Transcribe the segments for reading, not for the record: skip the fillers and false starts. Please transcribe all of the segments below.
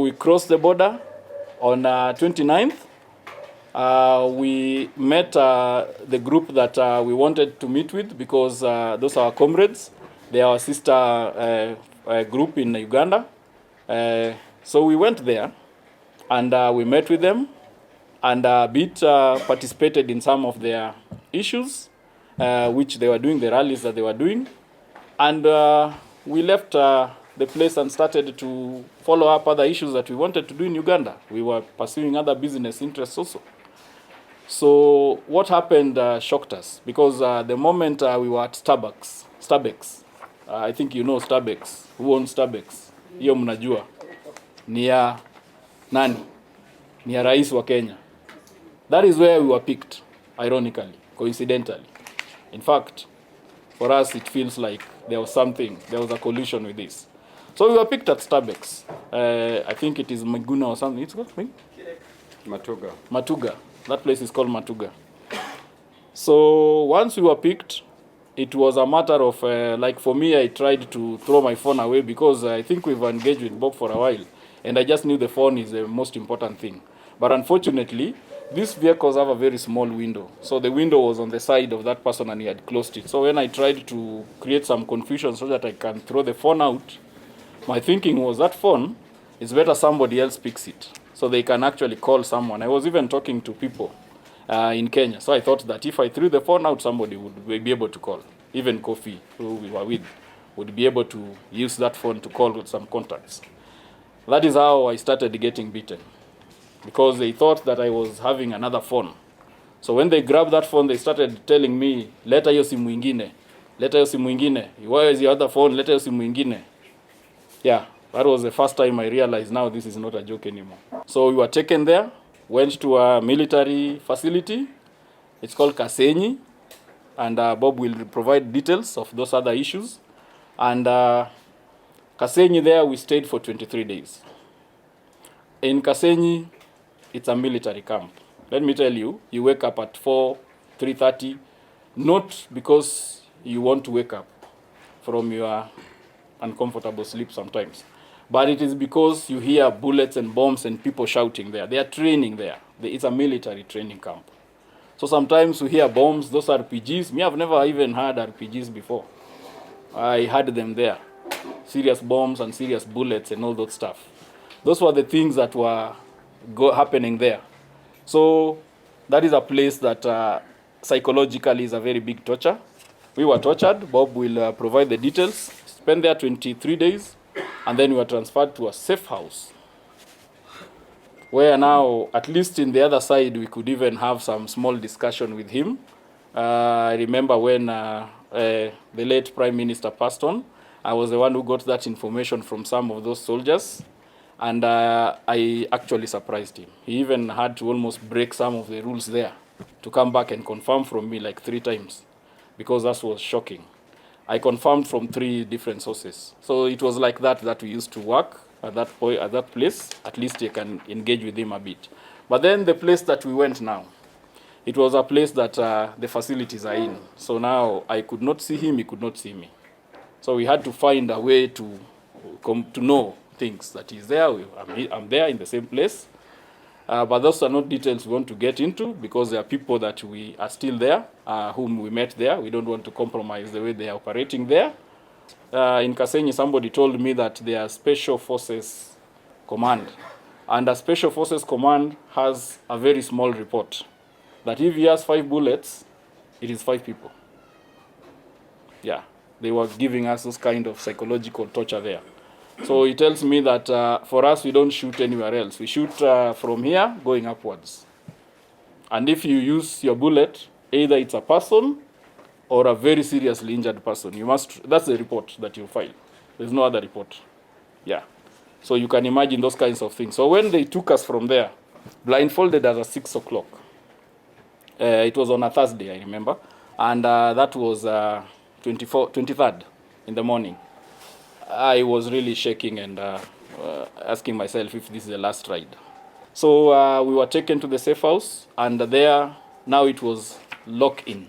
We crossed the border on 29th. We met the group that we wanted to meet with because those are our comrades. They are our sister group in Uganda. So we went there and we met with them and a bit participated in some of their issues, which they were doing, the rallies that they were doing. And we left the place and started to follow up other issues that we wanted to do in Uganda. We were pursuing other business interests also. So what happened shocked us because the moment we were at Starbucks, I think you know Starbucks. Who owns Starbucks? Hiyo mnajua. Ni ya nani? Ni ya rais wa Kenya. That is where we were picked, ironically, coincidentally. In fact, for us it feels like there was a collusion with this. So we were picked at Starbucks. I think it is Maguna or something. It's called Matuga. That place is called Matuga. So once we were picked, it was a matter of, like for me, I tried to throw my phone away because I think we've engaged with Bob for a while. And I just knew the phone is the most important thing. But unfortunately, these vehicles have a very small window. So the window was on the side of that person and he had closed it. So when I tried to create some confusion so that I can throw the phone out, my thinking was that phone, it's better somebody else picks it. So they can actually call someone. I was even talking to people in Kenya. So I thought that if I threw the phone out, somebody would be able to call. Even Kofi, who we were with, would be able to use that phone to call with some contacts. That is how I started getting beaten. Because they thought that I was having another phone. So when they grabbed that phone, they started telling me, leta hiyo simu ingine. Leta hiyo simu ingine. Where is your other phone? Leta hiyo simu ingine. Yeah, that was the first time I realized now this is not a joke anymore. So we were taken there, went to a military facility. It's called Kasenyi. And Bob will provide details of those other issues. And Kasenyi there, we stayed for 23 days. In Kasenyi, it's a military camp. Let me tell you, you wake up at 3:30, not because you want to wake up from your uncomfortable sleep sometimes, but it is because you hear bullets and bombs and people shouting there. They are training there. It's a military training camp. So sometimes you hear bombs, those RPGs. Me, I've never even heard RPGs before. I had them there. Serious bombs and serious bullets and all that stuff. Those were the things that were happening there. So that is a place that psychologically is a very big torture. We were tortured. Bob will provide the details. Spent there 23 days. And then we were transferred to a safe house, where now, at least in the other side, we could even have some small discussion with him. I remember when the late Prime Minister passed on, I was the one who got that information from some of those soldiers. And I actually surprised him. He even had to almost break some of the rules there to come back and confirm from me like 3 times, because that was shocking. I confirmed from 3 different sources. So it was like that we used to work at that point, at that place. At least you can engage with him a bit. But then the place that we went now, it was a place that the facilities are in. So now I could not see him, he could not see me. So we had to find a way to know things that he's there. I'm there in the same place. But those are not details we want to get into because there are people that we are still there, whom we met there. We don't want to compromise the way they are operating there. In Kasenyi, somebody told me that they are Special Forces Command. And a Special Forces Command has a very small report. That if he has 5 bullets, it is 5 people. Yeah, they were giving us those kind of psychological torture there. So he tells me that for us, we don't shoot anywhere else. We shoot from here going upwards. And if you use your bullet, either it's a person or a very seriously injured person. That's the report that you file. There's no other report. Yeah. So you can imagine those kinds of things. So when they took us from there, blindfolded us at 6 o'clock. It was on a Thursday, I remember. And that was 23rd in the morning. I was really shaking and asking myself if this is the last ride. So we were taken to the safe house, and there, now it was lock-in.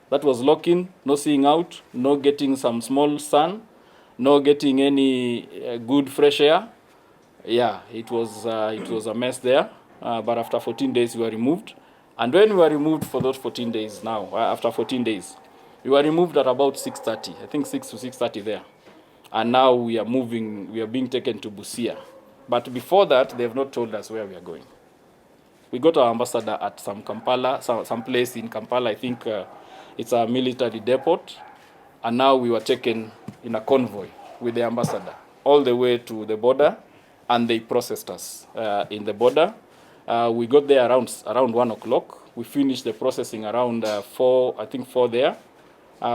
That was lock-in, no seeing out, no getting some small sun, no getting any good fresh air. Yeah, it was a mess there. But after 14 days, we were removed. And when we were removed for those 14 days now, after 14 days, we were removed at about 6:30, I think 6 to 6:30 there. And now we are being taken to Busia. But before that, they have not told us where we are going. We got our ambassador at some place in Kampala, I think it's a military depot. And now we were taken in a convoy with the ambassador all the way to the border, and they processed us in the border. We got there around 1 o'clock. We finished the processing around 4, I think 4 there.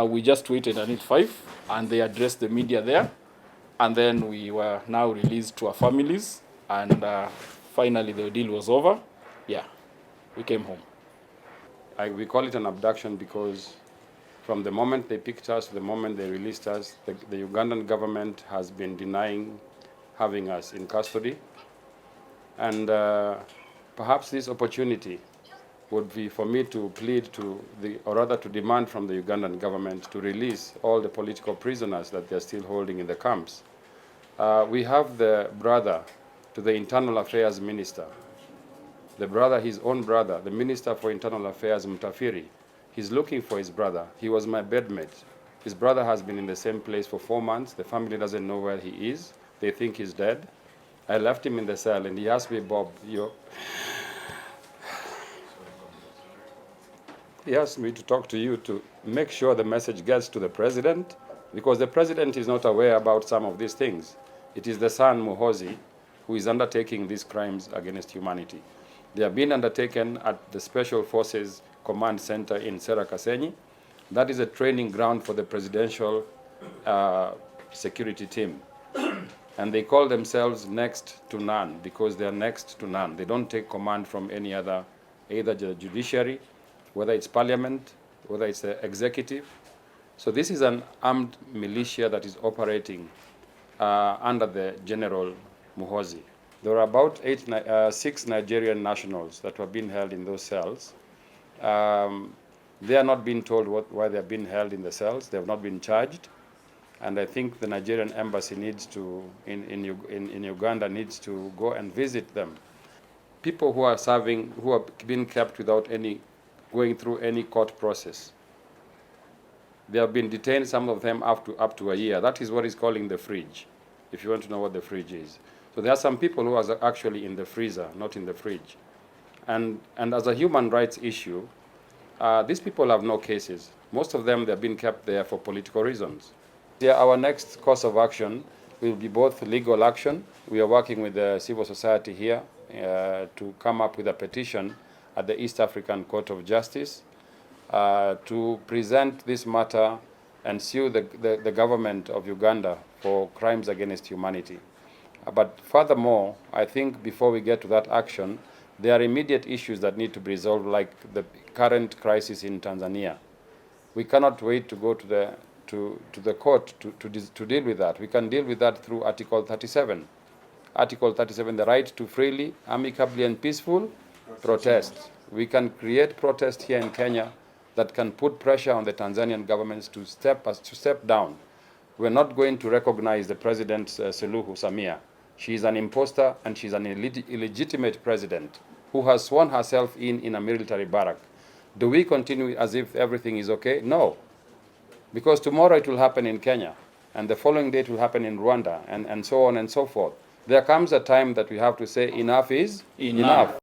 We just waited until 5, and they addressed the media there. And then we were now released to our families, and finally the deal was over. Yeah, we came home. We call it an abduction because from the moment they picked us to the moment they released us, the Ugandan government has been denying having us in custody. And perhaps this opportunity would be for me to plead to or rather to demand from the Ugandan government to release all the political prisoners that they're still holding in the camps. We have the brother to the Internal Affairs Minister, his own brother, the Minister for Internal Affairs, Mutafiri. He's looking for his brother. He was my bedmate. His brother has been in the same place for 4 months. The family doesn't know where he is. They think he's dead. I left him in the cell, and he asked me, Bob, he asked me to talk to you to make sure the message gets to the president, because the president is not aware about some of these things. It is the son, Muhozi, who is undertaking these crimes against humanity. They have been undertaken at the Special Forces Command Center in Kasenyi. That is a training ground for the presidential security team. And they call themselves next to none because they are next to none. They don't take command from any other, either the judiciary, whether it's parliament, whether it's the executive. So this is an armed militia that is operating under the General Muhozi. There are about 6 Nigerian nationals that were being held in those cells. They are not being told why they are being held in the cells. They have not been charged. And I think the Nigerian embassy needs to, in Uganda, needs to go and visit them. People who are being kept without going through any court process. They have been detained, some of them up to a year. That is what is calling the fridge, if you want to know what the fridge is. So there are some people who are actually in the freezer, not in the fridge. And as a human rights issue, these people have no cases. Most of them, they're being kept there for political reasons. Yeah, our next course of action will be both legal action. We are working with the civil society here to come up with a petition at the East African Court of Justice to present this matter and sue the government of Uganda for crimes against humanity. But furthermore, I think before we get to that action, there are immediate issues that need to be resolved, like the current crisis in Tanzania. We cannot wait to go to the court to deal with that. We can deal with that through Article 37. Article 37, the right to freely, amicably, and peaceful protest. We can create protest here in Kenya that can put pressure on the Tanzanian governments to step down. We're not going to recognize the President Suluhu Samia. She is an imposter, and she's an illegitimate president who has sworn herself in a military barrack. Do we continue as if everything is okay? No. Because tomorrow it will happen in Kenya, and the following day it will happen in Rwanda, and so on and so forth. There comes a time that we have to say enough is enough.